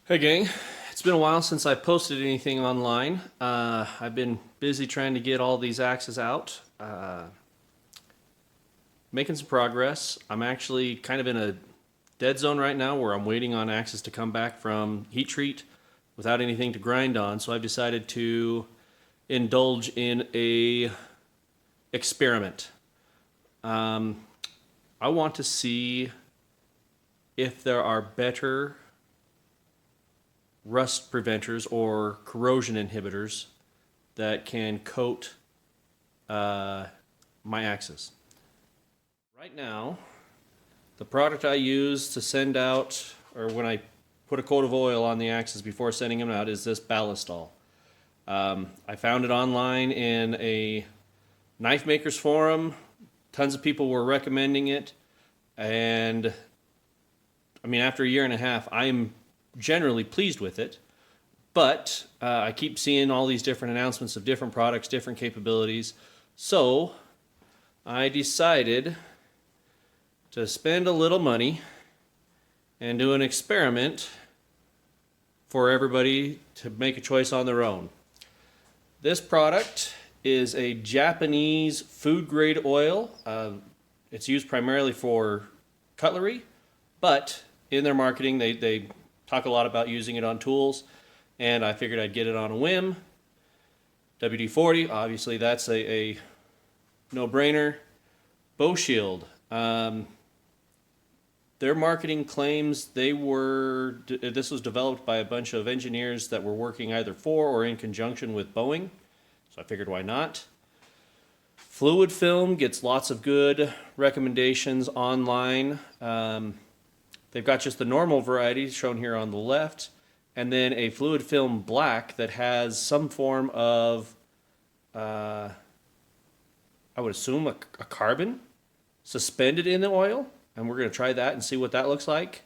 Hey gang, it's been a while since I posted anything online. I've been busy trying to get all these axes out, making some progress. I'm actually kind of in a dead zone right now where I'm waiting on axes to come back from heat treat without anything to grind on. So I've decided to indulge in a experiment. I want to see if there are better rust preventers or corrosion inhibitors that can coat my axes. Right now, the product I use to send out, or when I put a coat of oil on the axes before sending them out, is this Ballistol. I found it online in a knife makers forum. Tons of people were recommending it, and I mean, after a year and a half, I'm generally pleased with it, but I keep seeing all these different announcements of different products, different capabilities. So I decided to spend a little money and do an experiment for everybody to make a choice on their own. This product is a Japanese food grade oil. It's used primarily for cutlery, but in their marketing they talk a lot about using it on tools, and I figured I'd get it on a whim. WD-40, obviously that's a no-brainer. Boshield, their marketing claims this was developed by a bunch of engineers that were working either for or in conjunction with Boeing, so I figured why not. Fluid Film gets lots of good recommendations online. They've got just the normal variety shown here on the left, and then a fluid film black that has some form of, I would assume, a carbon suspended in the oil, and we're going to try that and see what that looks like.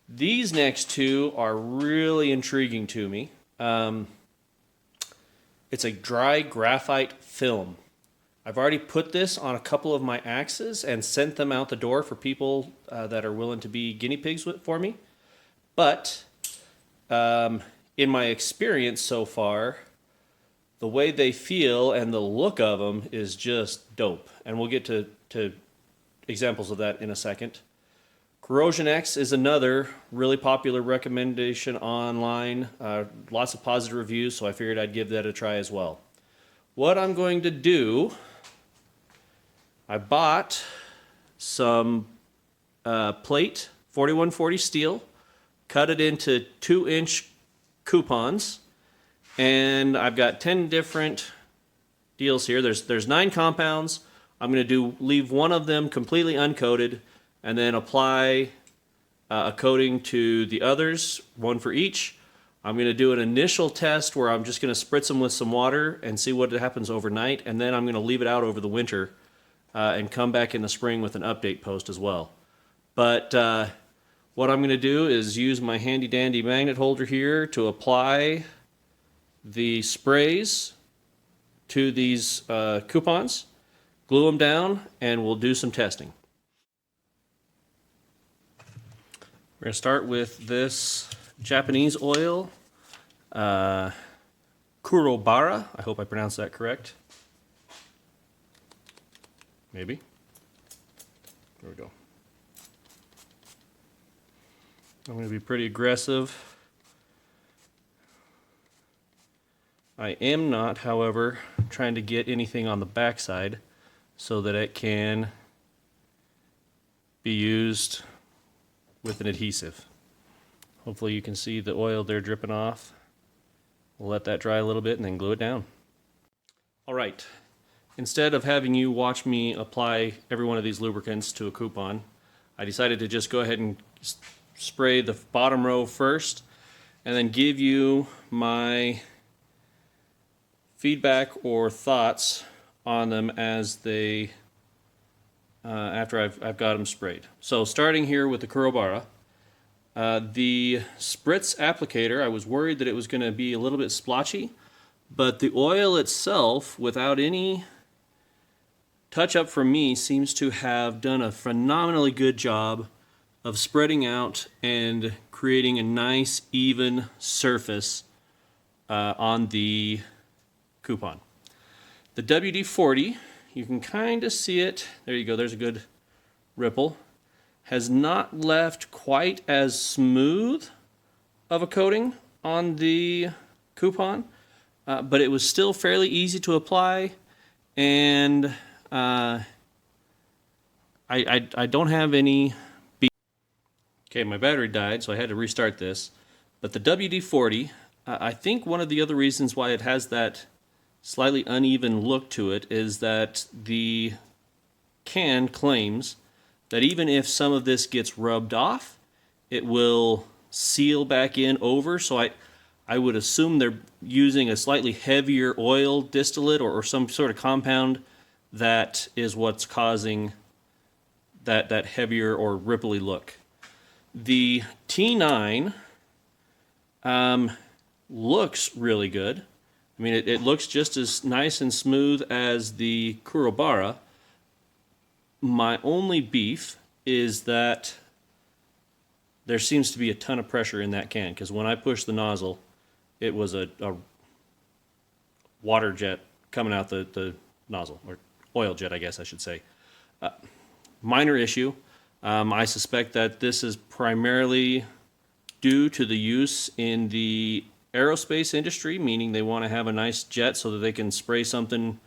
These next two are really intriguing to me. It's a dry graphite film. I've already put this on a couple of my axes and sent them out the door for people that are willing to be guinea pigs for me. But in my experience so far, the way they feel and the look of them is just dope. And we'll get to examples of that in a second. Corrosion X is another really popular recommendation online. Lots of positive reviews, so I figured I'd give that a try as well. What I'm going to do, I bought some plate, 4140 steel, cut it into 2-inch coupons, and I've got 10 different deals here. There's 9 compounds. I'm going to leave one of them completely uncoated, and then apply a coating to the others, one for each. I'm going to do an initial test where I'm just going to spritz them with some water and see what happens overnight, and then I'm going to leave it out over the winter and come back in the spring with an update post as well. But what I'm going to do is use my handy dandy magnet holder here to apply the sprays to these coupons, glue them down, and we'll do some testing. We're going to start with this Japanese oil, Kurobata. I hope I pronounced that correct. Maybe. There we go. I'm going to be pretty aggressive. I am not, however, trying to get anything on the backside so that it can be used with an adhesive. Hopefully you can see the oil there dripping off. We'll let that dry a little bit and then glue it down. All right. Instead of having you watch me apply every one of these lubricants to a coupon, I decided to just go ahead and spray the bottom row first and then give you my feedback or thoughts on them as they after I've got them sprayed. So starting here with the Kurobata, the spritz applicator, I was worried that it was going to be a little bit splotchy, but the oil itself, without any touch up from me, seems to have done a phenomenally good job of spreading out and creating a nice even surface on the coupon. The WD-40, you can kind of see it. There you go, there's a good ripple. Has not left quite as smooth of a coating on the coupon, but it was still fairly easy to apply, and I don't have any. Okay, my battery died, so I had to restart this. But the WD-40, I think one of the other reasons why it has that slightly uneven look to it is that the can claims that even if some of this gets rubbed off, it will seal back in over. So I would assume they're using a slightly heavier oil distillate or some sort of compound that is what's causing that heavier or ripply look. The T9 looks really good. I mean, it looks just as nice and smooth as the Kurobata. My only beef is that there seems to be a ton of pressure in that can, because when I pushed the nozzle, it was a water jet coming out the nozzle, or oil jet, I guess I should say. Minor issue. I suspect that this is primarily due to the use in the aerospace industry, meaning they want to have a nice jet so that they can spray something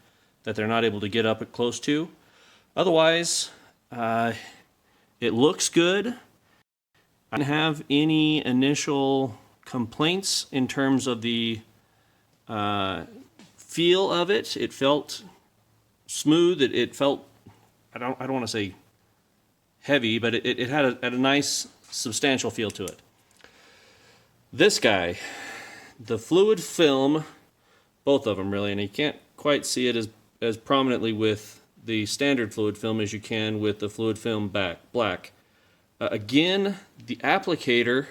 that they're not able to get up close to. Otherwise, it looks good. I didn't have any initial complaints in terms of the feel of it. It felt smooth. It felt, I don't want to say heavy, but it had a nice substantial feel to it. This guy, the fluid film, both of them really, and you can't quite see it as prominently with the standard fluid film as you can with the fluid film black. Again, the applicator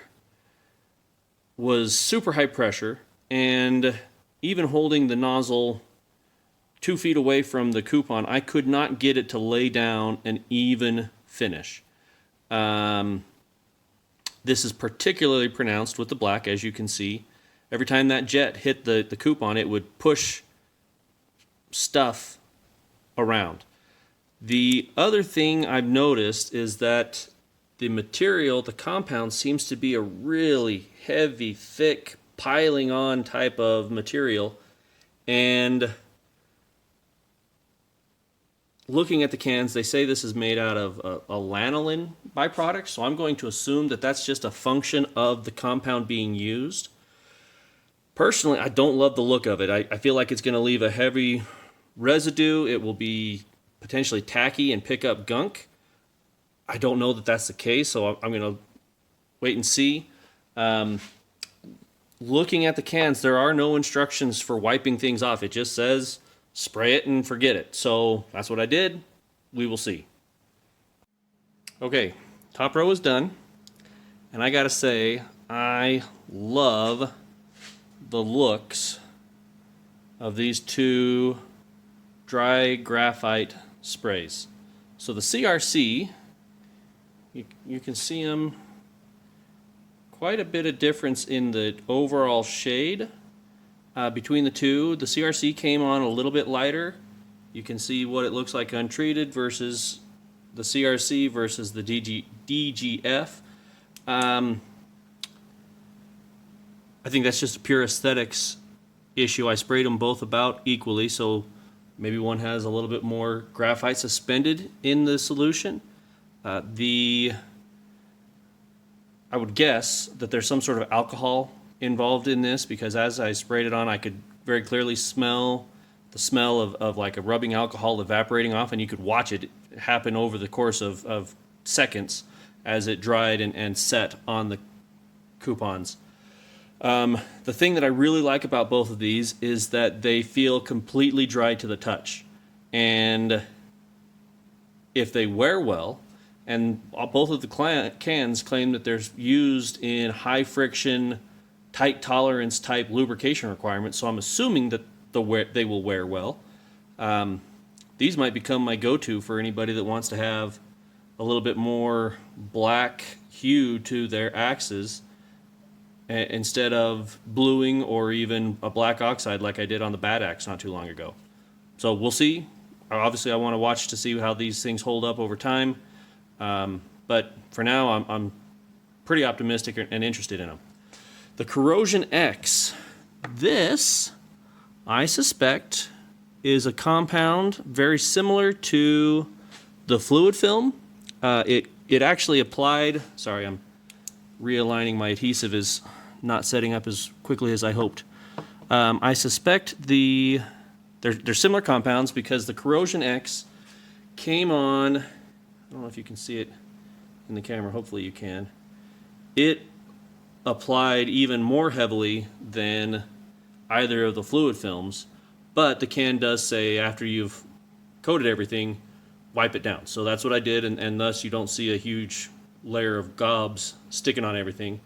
was super high pressure, and even holding the nozzle 2 feet away from the coupon, I could not get it to lay down an even finish. This is particularly pronounced with the black, as you can see. Every time that jet hit the coupon, it would push stuff around. The other thing I've noticed is that the material, the compound, seems to be a really heavy, thick, piling on type of material. And looking at the cans, they say this is made out of a lanolin byproduct, so I'm going to assume that that's just a function of the compound being used. Personally, I don't love the look of it. I feel like it's going to leave a heavy residue. It will be potentially tacky and pick up gunk. I don't know that that's the case, so I'm going to wait and see. Looking at the cans, there are no instructions for wiping things off. It just says spray it and forget it. So that's what I did. We will see. Okay, top row is done. And I gotta say, I love the looks of these two dry graphite sprays. So the CRC, you can see them, quite a bit of difference in the overall shade between the two. The CRC came on a little bit lighter. You can see what it looks like untreated versus the CRC versus the DGF. I think that's just a pure aesthetics issue. I sprayed them both about equally, so maybe one has a little bit more graphite suspended in the solution. I would guess that there's some sort of alcohol involved in this, because as I sprayed it on, I could very clearly smell the smell of like a rubbing alcohol evaporating off, and you could watch it happen over the course of seconds as it dried and set on the coupons. The thing that I really like about both of these is that they feel completely dry to the touch. And if they wear well, and both of the cans claim that they're used in high friction, tight tolerance type lubrication requirements, so I'm assuming that they will wear well. These might become my go-to for anybody that wants to have a little bit more black hue to their axes instead of bluing or even a black oxide like I did on the Bad Axe not too long ago. So we'll see. Obviously, I want to watch to see how these things hold up over time. But for now, I'm pretty optimistic and interested in them. The Corrosion X. This, I suspect, is a compound very similar to the fluid film. It actually applied. Sorry, I'm realigning. My adhesive is not setting up as quickly as I hoped. I suspect they're similar compounds because the Corrosion X came on. I don't know if you can see it in the camera. Hopefully you can. It applied even more heavily than either of the fluid films, but the can does say after you've coated everything, wipe it down. So that's what I did, and thus you don't see a huge layer of gobs sticking on everything.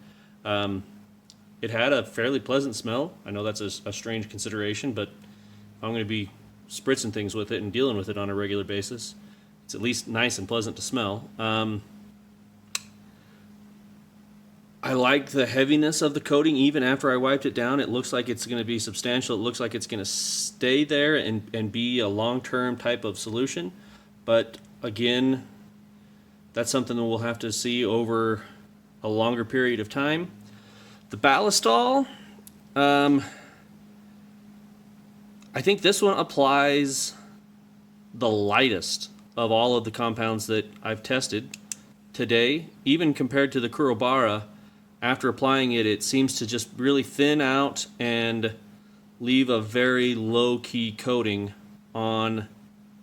It had a fairly pleasant smell. I know that's a strange consideration, but if I'm going to be spritzing things with it and dealing with it on a regular basis, it's at least nice and pleasant to smell. I like the heaviness of the coating. Even after I wiped it down, it looks like it's going to be substantial. It looks like it's going to stay there and be a long-term type of solution. But again, that's something that we'll have to see over a longer period of time. The Ballistol, I think this one applies the lightest of all of the compounds that I've tested today. Even compared to the Kurobata, after applying it, it seems to just really thin out and leave a very low-key coating on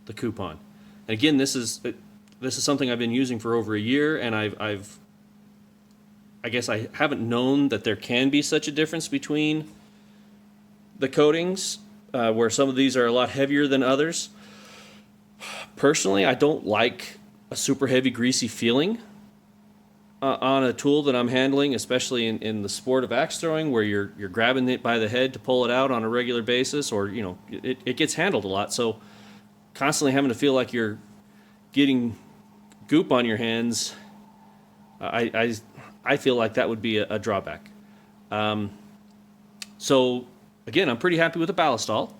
the coupon. And again, this is something I've been using for over a year, and I guess I haven't known that there can be such a difference between the coatings, where some of these are a lot heavier than others. Personally, I don't like a super heavy, greasy feeling on a tool that I'm handling, especially in the sport of axe throwing, where you're grabbing it by the head to pull it out on a regular basis, or it gets handled a lot. So constantly having to feel like you're getting goop on your hands, I feel like that would be a drawback. So again, I'm pretty happy with the Ballistol,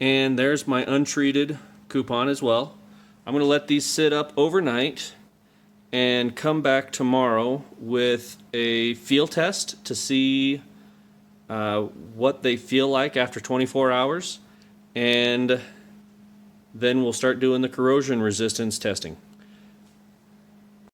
and there's my untreated coupon as well. I'm going to let these sit up overnight and come back tomorrow with a feel test to see what they feel like after 24 hours, and then we'll start doing the corrosion resistance testing.